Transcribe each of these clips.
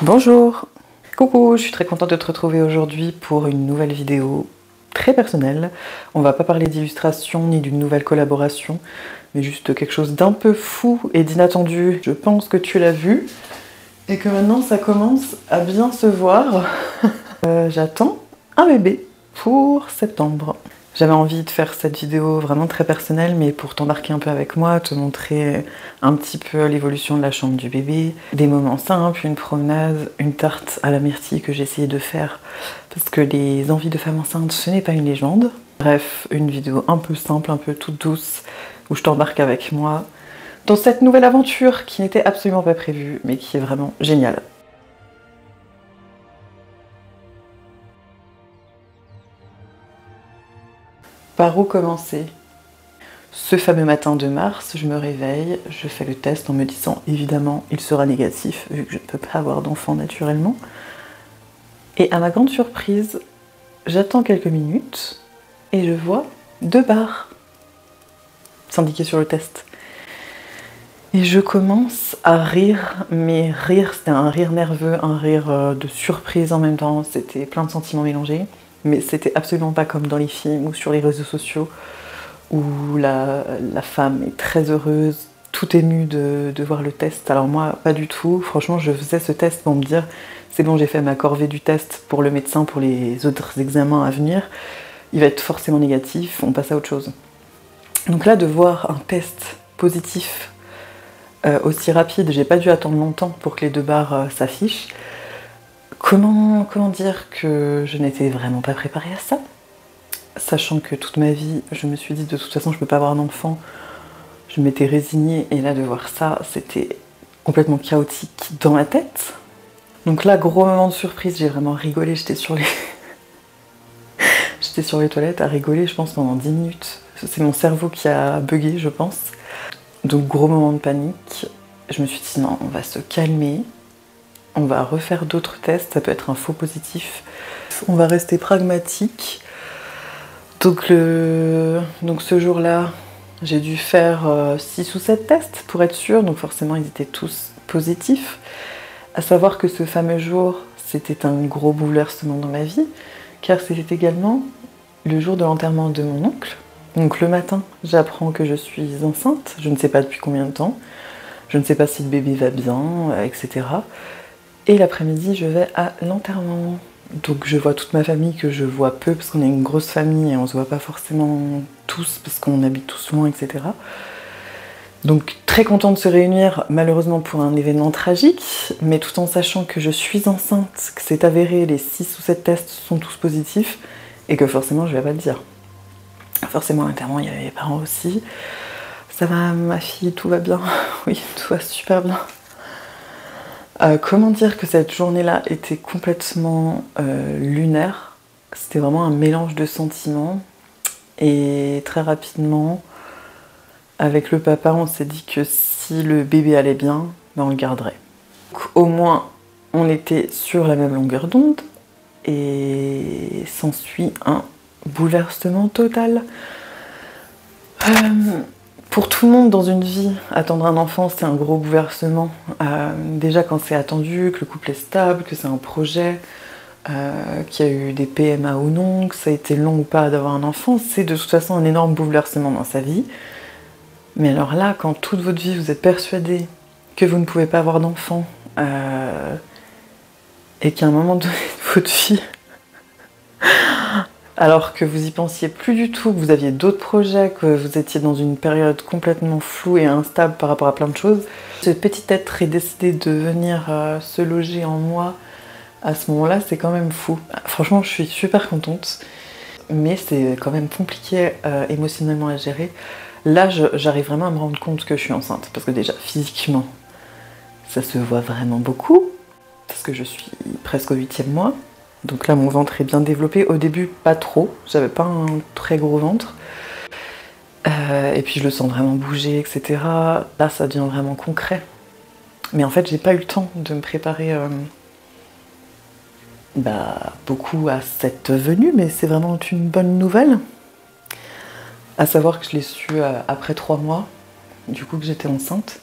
Bonjour! Coucou, je suis très contente de te retrouver aujourd'hui pour une nouvelle vidéo très personnelle. On va pas parler d'illustration ni d'une nouvelle collaboration, mais juste quelque chose d'un peu fou et d'inattendu. Je pense que tu l'as vu et que maintenant ça commence à bien se voir. J'attends un bébé pour septembre. J'avais envie de faire cette vidéo vraiment très personnelle, mais pour t'embarquer un peu avec moi, te montrer un petit peu l'évolution de la chambre du bébé, des moments simples, une promenade, une tarte à la myrtille que j'ai essayé de faire, parce que les envies de femme enceinte, ce n'est pas une légende. Bref, une vidéo un peu simple, un peu toute douce, où je t'embarque avec moi dans cette nouvelle aventure qui n'était absolument pas prévue, mais qui est vraiment géniale. Par où commencer? Ce fameux matin de mars, je me réveille, je fais le test en me disant évidemment il sera négatif vu que je ne peux pas avoir d'enfant naturellement. Et à ma grande surprise, j'attends quelques minutes et je vois 2 barres s'indiquer sur le test. Et je commence à rire, mais rire, c'était un rire nerveux, un rire de surprise en même temps, c'était plein de sentiments mélangés. Mais c'était absolument pas comme dans les films ou sur les réseaux sociaux où la femme est très heureuse, tout émue de voir le test. Alors moi, pas du tout. Franchement, je faisais ce test pour me dire c'est bon, j'ai fait ma corvée du test pour le médecin, pour les autres examens à venir. Il va être forcément négatif, on passe à autre chose. Donc là, de voir un test positif aussi rapide, j'ai pas dû attendre longtemps pour que les 2 barres s'affichent. Comment dire que je n'étais vraiment pas préparée à ça? Sachant que toute ma vie, je me suis dit de toute façon je peux pas avoir d'enfant, je m'étais résignée et là de voir ça, c'était complètement chaotique dans ma tête. Donc là, gros moment de surprise, j'ai vraiment rigolé, j'étais sur les toilettes à rigoler je pense pendant 10 minutes. C'est mon cerveau qui a bugué je pense. Donc gros moment de panique, je me suis dit non, on va se calmer. On va refaire d'autres tests, ça peut être un faux positif. On va rester pragmatique. Donc ce jour-là, j'ai dû faire 6 ou 7 tests pour être sûre, donc forcément ils étaient tous positifs. À savoir que ce fameux jour, c'était un gros bouleversement dans ma vie, car c'était également le jour de l'enterrement de mon oncle. Donc le matin, j'apprends que je suis enceinte, je ne sais pas depuis combien de temps, je ne sais pas si le bébé va bien, etc. Et l'après-midi, je vais à l'enterrement. Donc je vois toute ma famille que je vois peu parce qu'on est une grosse famille et on se voit pas forcément tous parce qu'on habite tous loin, etc. Donc très content de se réunir, malheureusement pour un événement tragique, mais tout en sachant que je suis enceinte, que c'est avéré, les 6 ou 7 tests sont tous positifs et que forcément je vais pas le dire. Forcément à l'enterrement il y avait mes parents aussi. Ça va ma fille, tout va bien? Oui, tout va super bien. Comment dire que cette journée-là était complètement lunaire. C'était vraiment un mélange de sentiments. Et très rapidement, avec le papa, on s'est dit que si le bébé allait bien, ben on le garderait. Donc, au moins, on était sur la même longueur d'onde. Et s'ensuit un bouleversement total. Pour tout le monde dans une vie, attendre un enfant, c'est un gros bouleversement. Déjà quand c'est attendu, que le couple est stable, que c'est un projet, qu'il y a eu des PMA ou non, que ça a été long ou pas d'avoir un enfant, c'est de toute façon un énorme bouleversement dans sa vie. Mais alors là, quand toute votre vie vous êtes persuadé que vous ne pouvez pas avoir d'enfant, et qu'à un moment donné de votre vie, alors que vous y pensiez plus du tout, que vous aviez d'autres projets, que vous étiez dans une période complètement floue et instable par rapport à plein de choses, ce petit être ait décidé de venir se loger en moi à ce moment-là, c'est quand même fou. Franchement, je suis super contente, mais c'est quand même compliqué émotionnellement à gérer. Là, j'arrive vraiment à me rendre compte que je suis enceinte, parce que déjà, physiquement, ça se voit vraiment beaucoup, parce que je suis presque au 8e mois. Donc là, mon ventre est bien développé. Au début, pas trop. J'avais pas un très gros ventre. Et puis, je le sens vraiment bouger, etc. Là, ça devient vraiment concret. Mais en fait, j'ai pas eu le temps de me préparer beaucoup à cette venue. Mais c'est vraiment une bonne nouvelle. À savoir que je l'ai su après 3 mois. Du coup, que j'étais enceinte.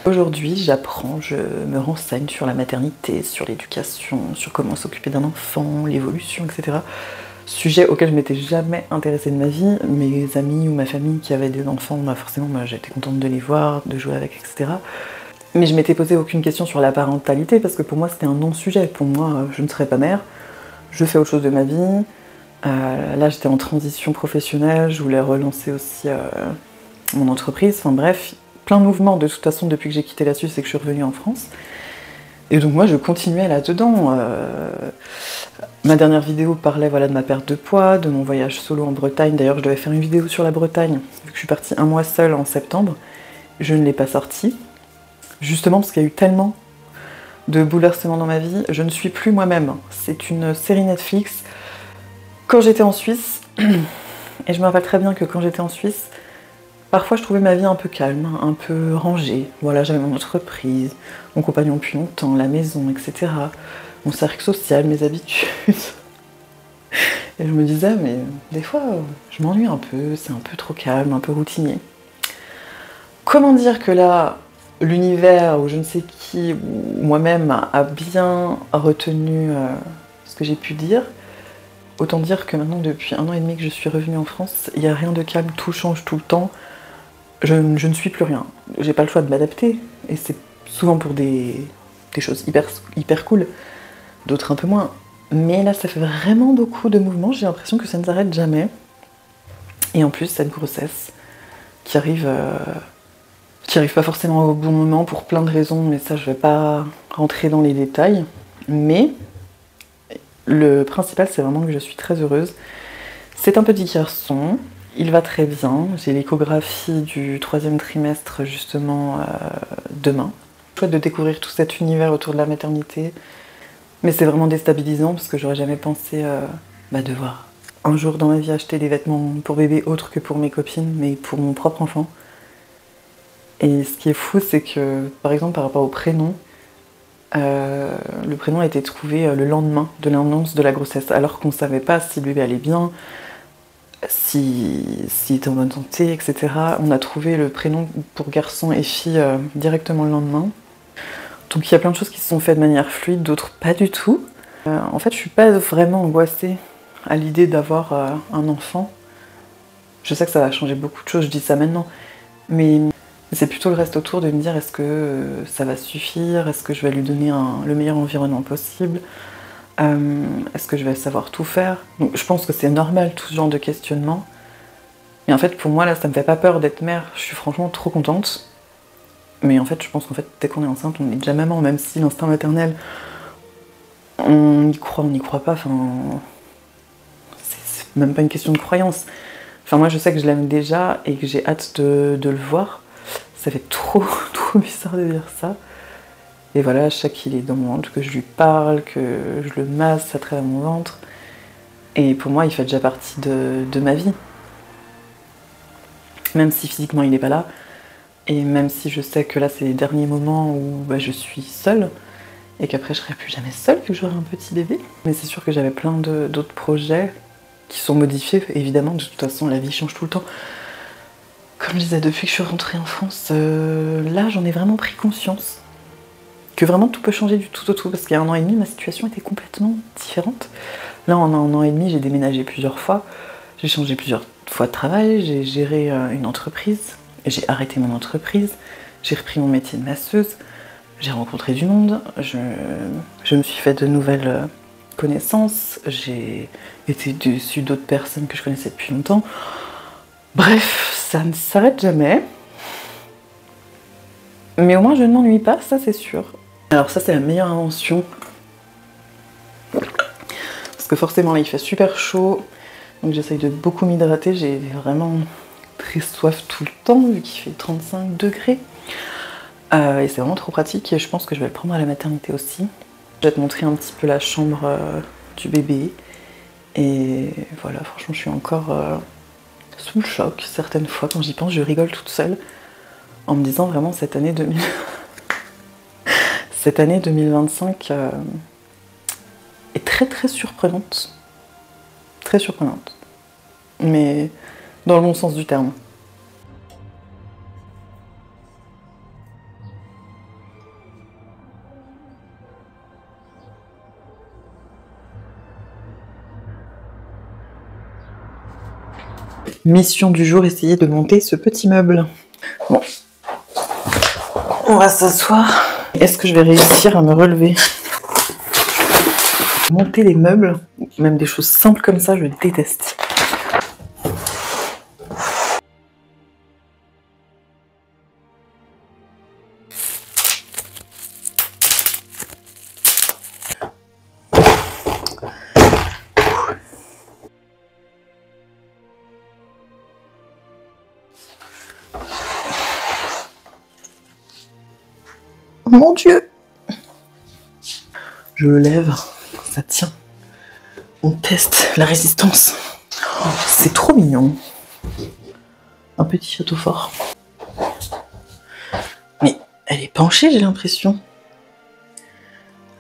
Aujourd'hui, j'apprends, je me renseigne sur la maternité, sur l'éducation, sur comment s'occuper d'un enfant, l'évolution, etc. Sujet auquel je m'étais jamais intéressée de ma vie. Mes amis ou ma famille qui avaient des enfants, forcément, j'étais contente de les voir, de jouer avec, etc. Mais je m'étais posé aucune question sur la parentalité parce que pour moi, c'était un non-sujet. Pour moi, je ne serais pas mère, je fais autre chose de ma vie. Là, j'étais en transition professionnelle, je voulais relancer aussi mon entreprise, enfin bref, plein de mouvements de toute façon depuis que j'ai quitté la Suisse et que je suis revenue en France. Et donc moi je continuais là-dedans. Ma dernière vidéo parlait voilà, de ma perte de poids, de mon voyage solo en Bretagne. D'ailleurs je devais faire une vidéo sur la Bretagne, vu que je suis partie un mois seule en septembre. Je ne l'ai pas sortie, justement parce qu'il y a eu tellement de bouleversements dans ma vie. Je ne suis plus moi-même. C'est une série Netflix. Quand j'étais en Suisse, et je me rappelle très bien que quand j'étais en Suisse, parfois je trouvais ma vie un peu calme, un peu rangée. Voilà, j'avais mon entreprise, mon compagnon depuis longtemps, la maison, etc. Mon cercle social, mes habitudes. Et je me disais, mais des fois, je m'ennuie un peu, c'est un peu trop calme, un peu routinier. Comment dire que là, l'univers ou je ne sais qui, ou moi-même, a bien retenu ce que j'ai pu dire. Autant dire que maintenant, depuis 1 an et demi que je suis revenue en France, il n'y a rien de calme, tout change tout le temps. Je ne suis plus rien. J'ai pas le choix de m'adapter, et c'est souvent pour des choses hyper cool, d'autres un peu moins. Mais là, ça fait vraiment beaucoup de mouvements, j'ai l'impression que ça ne s'arrête jamais. Et en plus, cette grossesse qui arrive pas forcément au bon moment pour plein de raisons, mais ça, je vais pas rentrer dans les détails. Mais le principal, c'est vraiment que je suis très heureuse. C'est un petit garçon. Il va très bien, j'ai l'échographie du 3e trimestre justement demain. Chouette de découvrir tout cet univers autour de la maternité, mais c'est vraiment déstabilisant parce que j'aurais jamais pensé devoir un jour dans ma vie acheter des vêtements pour bébé autres que pour mes copines, mais pour mon propre enfant. Et ce qui est fou, c'est que par exemple par rapport au prénom, le prénom a été trouvé le lendemain de l'annonce de la grossesse, alors qu'on ne savait pas si le bébé allait bien, s'il était en bonne santé, etc. On a trouvé le prénom pour garçon et fille directement le lendemain. Donc il y a plein de choses qui se sont faites de manière fluide, d'autres pas du tout. En fait, je suis pas vraiment angoissée à l'idée d'avoir un enfant. Je sais que ça va changer beaucoup de choses, je dis ça maintenant, mais c'est plutôt le reste autour de me dire est-ce que ça va suffire, est-ce que je vais lui donner le meilleur environnement possible, est-ce que je vais savoir tout faire? Donc je pense que c'est normal tout ce genre de questionnement. Mais en fait pour moi là ça me fait pas peur d'être mère, je suis franchement trop contente. Mais en fait je pense qu'en fait dès qu'on est enceinte on est déjà maman, même si l'instinct maternel on y croit, on n'y croit pas, enfin c'est même pas une question de croyance. Enfin moi je sais que je l'aime déjà et que j'ai hâte de le voir. Ça fait trop bizarre de dire ça. Et voilà, chaque qu'il est dans mon ventre, que je lui parle, que je le masse à travers mon ventre. Et pour moi, il fait déjà partie de ma vie. Même si physiquement il n'est pas là. Et même si je sais que là, c'est les derniers moments où je suis seule. Et qu'après, je serai plus jamais seule, vu que j'aurai un petit bébé. Mais c'est sûr que j'avais plein d'autres projets qui sont modifiés. Évidemment, de toute façon, la vie change tout le temps. Comme je disais, depuis que je suis rentrée en France, là, j'en ai vraiment pris conscience. Que vraiment tout peut changer du tout au tout, parce qu'il y a 1 an et demi, ma situation était complètement différente. Là, en 1 an et demi, j'ai déménagé plusieurs fois, j'ai changé plusieurs fois de travail, j'ai géré une entreprise, j'ai arrêté mon entreprise, j'ai repris mon métier de masseuse, j'ai rencontré du monde, je me suis fait de nouvelles connaissances, j'ai été dessus d'autres personnes que je connaissais depuis longtemps. Bref, ça ne s'arrête jamais. Mais au moins je ne m'ennuie pas, ça c'est sûr. Alors ça c'est la meilleure invention. Parce que forcément là il fait super chaud. Donc j'essaye de beaucoup m'hydrater. J'ai vraiment très soif tout le temps vu qu'il fait 35 degrés. Et c'est vraiment trop pratique et je pense que je vais le prendre à la maternité aussi. Je vais te montrer un petit peu la chambre du bébé. Et voilà, franchement je suis encore sous le choc. Certaines fois quand j'y pense je rigole toute seule. En me disant vraiment cette année 2025 est très surprenante. Très surprenante. Mais dans le bon sens du terme. Mission du jour, essayer de monter ce petit meuble. Bon, on va s'asseoir. Est-ce que je vais réussir à me relever? Monter les meubles, même des choses simples comme ça, je déteste. Mon Dieu! Je le lève, ça tient. On teste la résistance. Oh, c'est trop mignon. Un petit château fort. Mais elle est penchée, j'ai l'impression.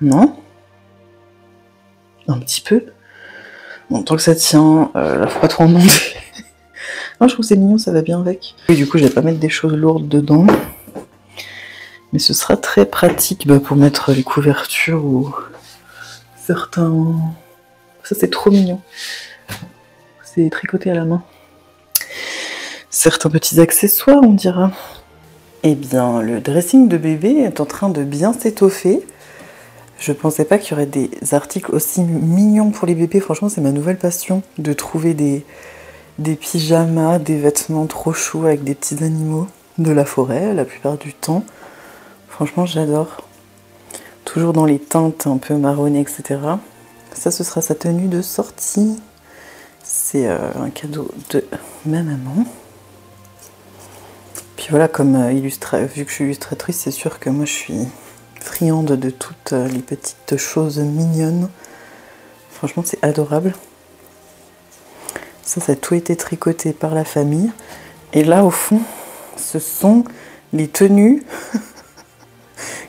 Non? Un petit peu. Bon, tant que ça tient, là faut pas trop en demander. Non, je trouve que c'est mignon, ça va bien avec. Oui, du coup, je vais pas mettre des choses lourdes dedans. Mais ce sera très pratique pour mettre les couvertures ou certains... Ça, c'est trop mignon. C'est tricoté à la main. Certains petits accessoires, on dira. Eh bien, le dressing de bébé est en train de bien s'étoffer. Je pensais pas qu'il y aurait des articles aussi mignons pour les bébés. Franchement, c'est ma nouvelle passion, de trouver des pyjamas, des vêtements trop chauds avec des petits animaux de la forêt, la plupart du temps. Franchement, j'adore. Toujours dans les teintes un peu marronnées, etc. Ça, ce sera sa tenue de sortie. C'est un cadeau de ma maman. Puis voilà, comme vu que je suis illustratrice, c'est sûr que moi, je suis friande de toutes les petites choses mignonnes. Franchement, c'est adorable. Ça a tout été tricoté par la famille. Et là, au fond, ce sont les tenues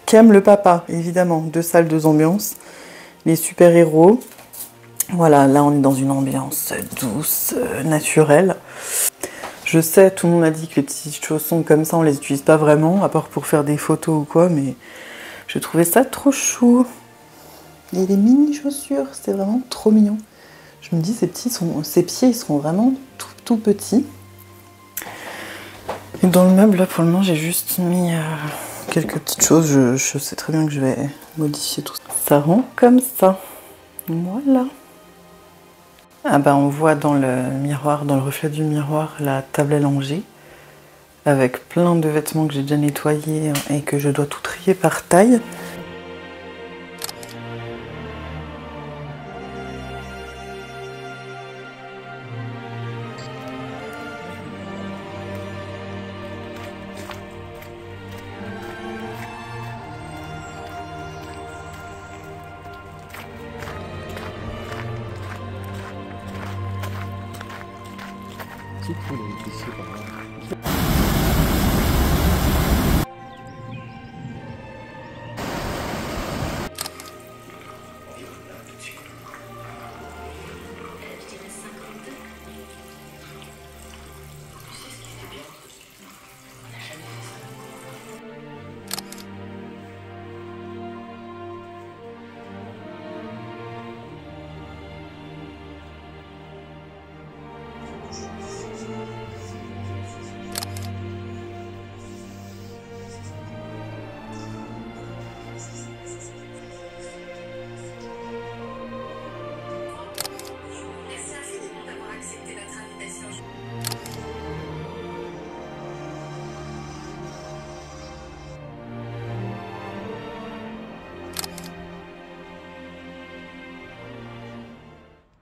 qu'aime le papa, évidemment. 2 salles, 2 ambiances. Les super-héros. Voilà, là, on est dans une ambiance douce, naturelle. Je sais, tout le monde a dit que les petites chaussons comme ça, on les utilise pas vraiment, à part pour faire des photos ou quoi, mais je trouvais ça trop chou. Il y a des mini chaussures, c'est vraiment trop mignon. Je me dis, ces pieds, ils seront vraiment tout petits. Et dans le meuble, là, pour le moment, j'ai juste mis quelques petites choses. Je sais très bien que je vais modifier tout ça. Ça rend comme ça. Voilà. Ah bah, on voit dans le miroir, dans le reflet du miroir, la table à langer. Avec plein de vêtements que j'ai déjà nettoyés et que je dois tout trier par taille.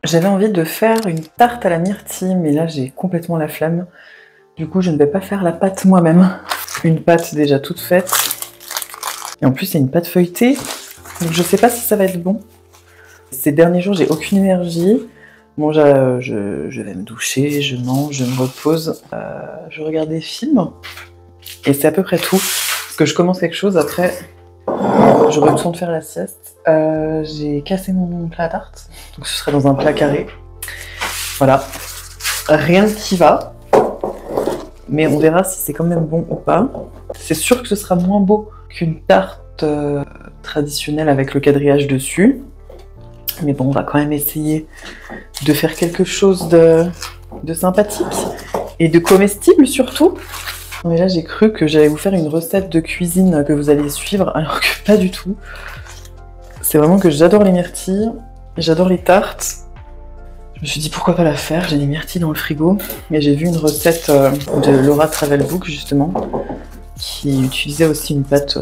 J'avais envie de faire une tarte à la myrtille, mais là j'ai complètement la flemme. Du coup, je ne vais pas faire la pâte moi-même. Une pâte déjà toute faite. Et en plus, c'est une pâte feuilletée. Donc je sais pas si ça va être bon. Ces derniers jours, j'ai aucune énergie. Bon, je vais me doucher, je mange, je me repose. Je regarde des films. Et c'est à peu près tout. Parce que je commence quelque chose, après, je retourne faire la sieste. J'ai cassé mon plat à tarte. Donc ce sera dans un plat carré. Voilà. Rien qui va. Mais on verra si c'est quand même bon ou pas. C'est sûr que ce sera moins beau qu'une tarte traditionnelle avec le quadrillage dessus. Mais bon, on va quand même essayer de faire quelque chose de sympathique et de comestible surtout. Mais là j'ai cru que j'allais vous faire une recette de cuisine que vous alliez suivre, alors que pas du tout. C'est vraiment que j'adore les myrtilles, j'adore les tartes. Je me suis dit pourquoi pas la faire, j'ai des myrtilles dans le frigo. Et j'ai vu une recette de Laura Travelbook justement, qui utilisait aussi une pâte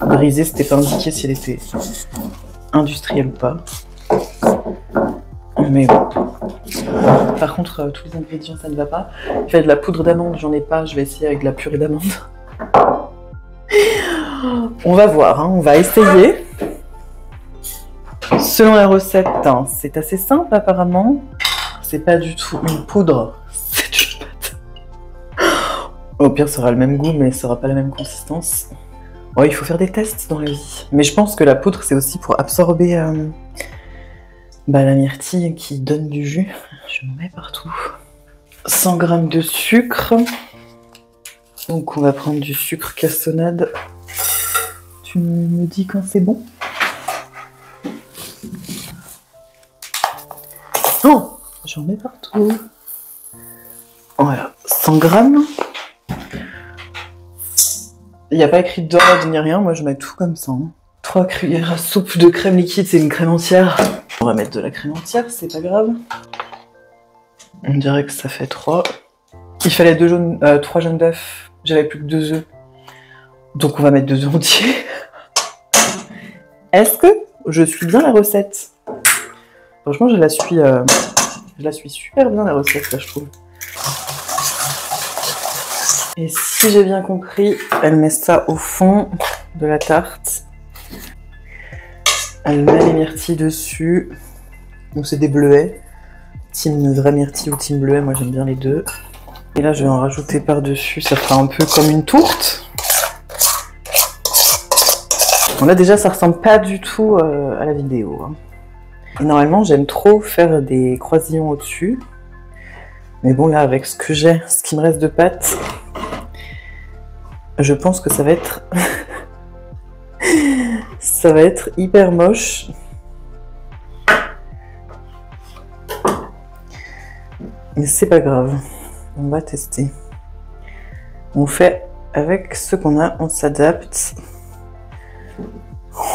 brisée, c'était pas indiqué si elle était industrielle ou pas. Mais bon. Par contre, tous les ingrédients ça ne va pas. Il fallait de la poudre d'amande, j'en ai pas, je vais essayer avec de la purée d'amande. On va voir, hein, on va essayer. Selon la recette, hein, c'est assez simple apparemment. C'est pas du tout une poudre, c'est une pâte. Au pire, ça aura le même goût, mais ça aura pas la même consistance. Oh, il faut faire des tests dans la vie. Mais je pense que la poudre, c'est aussi pour absorber la myrtille qui donne du jus. Je m'en mets partout. 100 g de sucre. Donc on va prendre du sucre cassonade. Tu me dis quand c'est bon? Oh, j'en mets partout. Voilà, 100 g. Il n'y a pas écrit d'ordre ni rien, moi je mets tout comme ça. 3 cuillères à soupe de crème liquide, c'est une crème entière. On va mettre de la crème entière, c'est pas grave. On dirait que ça fait 3. Il fallait 3 jaunes d'œufs, j'avais plus que 2 œufs. Donc on va mettre 2 œufs entiers. Est-ce que je suis bien la recette? Franchement, je la suis super bien la recette, là, je trouve. Et si j'ai bien compris, elle met ça au fond de la tarte. Elle met les myrtilles dessus. Donc c'est des bleuets. Team vraie myrtille ou team bleuet, moi j'aime bien les deux. Et là je vais en rajouter par-dessus, ça fera un peu comme une tourte. Bon là déjà ça ressemble pas du tout à la vidéo. Hein. Et normalement j'aime trop faire des croisillons au-dessus. Mais bon là avec ce que j'ai, ce qui me reste de pâte, je pense que ça va être... ça va être hyper moche. Mais c'est pas grave. On va tester. On fait avec ce qu'on a, on s'adapte.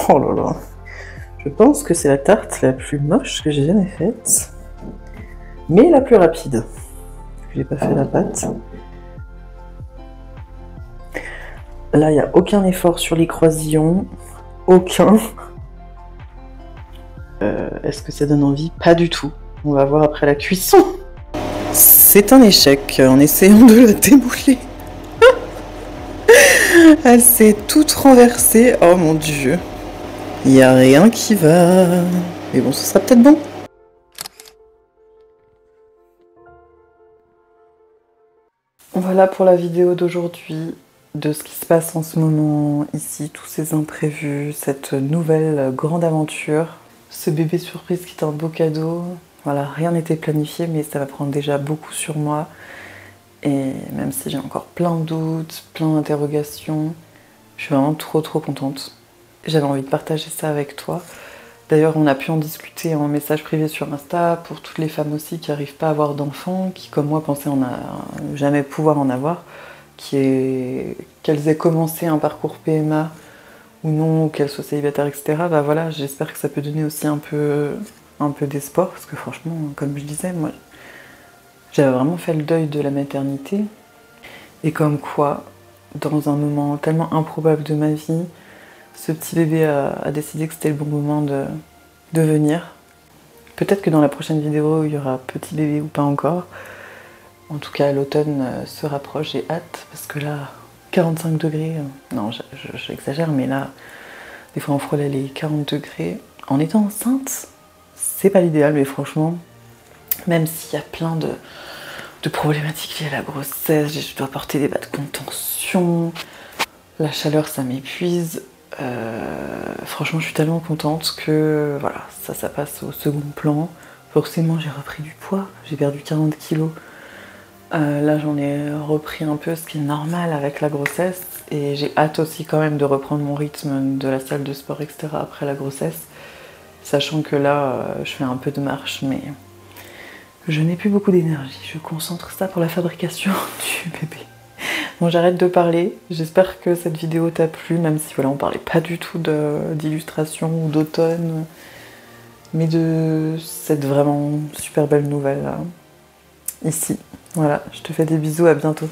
Oh là là. Je pense que c'est la tarte la plus moche que j'ai jamais faite. Mais la plus rapide. J'ai pas fait la pâte. Là, il n'y a aucun effort sur les croisillons. Aucun. Est-ce que ça donne envie? Pas du tout. On va voir après la cuisson. C'est un échec en essayant de la démouler. Elle s'est toute renversée. Oh mon dieu. Il n'y a rien qui va. Mais bon, ce sera peut-être bon. Voilà pour la vidéo d'aujourd'hui, de ce qui se passe en ce moment ici, tous ces imprévus, cette nouvelle grande aventure, ce bébé surprise qui est un beau cadeau. Voilà, rien n'était planifié, mais ça va prendre déjà beaucoup sur moi. Et même si j'ai encore plein de doutes, plein d'interrogations, je suis vraiment trop contente. J'avais envie de partager ça avec toi. D'ailleurs, on a pu en discuter en message privé sur Insta, pour toutes les femmes aussi qui n'arrivent pas à avoir d'enfants, qui comme moi pensaient jamais pouvoir en avoir, qu'elles aient commencé un parcours PMA ou non, ou qu'elles soient célibataires, etc. Bah voilà, j'espère que ça peut donner aussi un peu d'espoir, parce que franchement, comme je disais, moi, j'avais vraiment fait le deuil de la maternité. Et comme quoi, dans un moment tellement improbable de ma vie, ce petit bébé a décidé que c'était le bon moment de venir. Peut-être que dans la prochaine vidéo, il y aura petit bébé ou pas encore. En tout cas, l'automne se rapproche, j'ai hâte, parce que là, 45 degrés, non, j'exagère, mais là, des fois on frôlait les 40 degrés. En étant enceinte, c'est pas l'idéal, mais franchement, même s'il y a plein de problématiques liées à la grossesse, je dois porter des bas de contention, la chaleur ça m'épuise. Franchement, je suis tellement contente que voilà, ça passe au second plan. Forcément, j'ai repris du poids, j'ai perdu 40 kilos. Là, j'en ai repris un peu, ce qui est normal avec la grossesse. Et j'ai hâte aussi quand même de reprendre mon rythme de la salle de sport, etc. après la grossesse. Sachant que là, je fais un peu de marche, mais Je n'ai plus beaucoup d'énergie, je concentre ça pour la fabrication du bébé. Bon, j'arrête de parler, j'espère que cette vidéo t'a plu, même si voilà, on parlait pas du tout d'illustration ou d'automne, mais de cette vraiment super belle nouvelle là, ici. Voilà, je te fais des bisous, à bientôt.